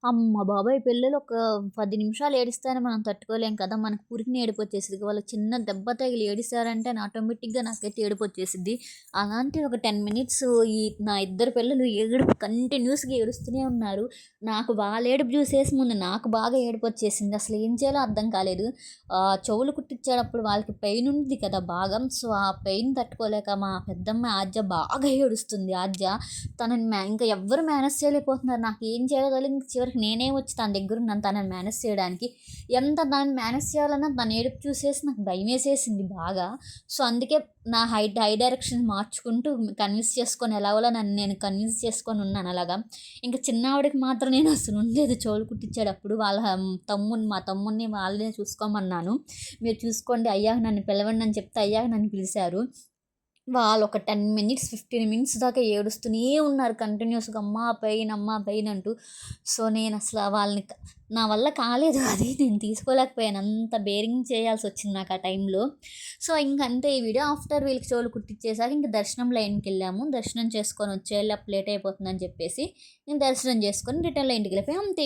అమ్మ బాబోయ్! పిల్లలు ఒక 10 నిమిషాలు ఏడిస్తేనే మనం తట్టుకోలేం కదా! మనకు ఉరికిన ఏడుపొచ్చేసిద్ది. వాళ్ళకి చిన్న దెబ్బ తగిలి ఏడిసారంటే ఆటోమేటిక్‌గా నాకైతే ఏడుపొచ్చేసిద్ది. అలాంటి ఒక 10 మినిట్స్ ఈ నా ఇద్దరు పిల్లలు ఏడుపు కంటిన్యూస్‌గా ఏడుస్తూనే ఉన్నారు. నాకు వాళ్ళ ఏడుపు చూసేసి ముందు నాకు బాగా ఏడుపొచ్చేసింది. అసలు ఏం చేయాలో అర్థం కాలేదు. చెవులు కుట్టించేటప్పుడు వాళ్ళకి పెయిన్ ఉంది కదా బాగా. సో, ఆ పెయిన్ తట్టుకోలేక మా పెద్దమ్మ ఆద్య బాగా ఏడుస్తుంది. ఆద్య తనని ఇంకా ఎవ్వరు మేనేజ్ చేయలేకపోతున్నారు. నాకేం చేయాలో తెలీదు. ఇంక చివరికి నేనే వచ్చి తన దగ్గరున్నాను తనని మేనేజ్ చేయడానికి. ఎంత దాన్ని మేనేజ్ చేయాలన్నా తన ఏడుపు చూసేసి నాకు భయమేసేసింది బాగా. సో, అందుకే నా హై డైరెక్షన్ మార్చుకుంటూ కన్విన్స్ చేసుకొని ఎలాగోలా నన్ను నేను కన్విన్స్ చేసుకొని ఉన్నాను అలాగా. ఇంక చిన్నావిడకి మాత్రం నేను అసలు ఉండలేదు చెవులు కుట్టించేటప్పుడు. వాళ్ళ మా తమ్ముడిని వాళ్ళనే చూసుకోమన్నాను. మీరు చూసుకోండి అయ్యాక నన్ను పిలవండి అని చెప్తే అయ్యాక నన్ను పిలిచారు. వాళ్ళు ఒక 10 మినిట్స్, 15 మినిట్స్ దాకా ఏడుస్తూనే ఉన్నారు కంటిన్యూస్‌గా అమ్మా పెయిన్ అంటూ. సో, నేనసల వాళ్ళని నా వల్ల కాలేదు అది. నేను తీసుకోలేకపోయాను. అంత బేరింగ్ చేయాల్సొచ్చింది నాకు ఆ టైంలో. సో, ఇంకంతే ఈ వీడియో. ఆఫ్టర్ వీళ్ళకి చెవులు కుట్టిచ్చేసాక ఇంక దర్శనం లైన్‌కెళ్ళాము. దర్శనం చేసుకొని వచ్చేయాలి లేట్ అయిపోతుందని చెప్పేసి, నేను దర్శనం చేసుకొని రిటర్న్‌లో ఇంటికెళ్ళిపోయాం. అంతే.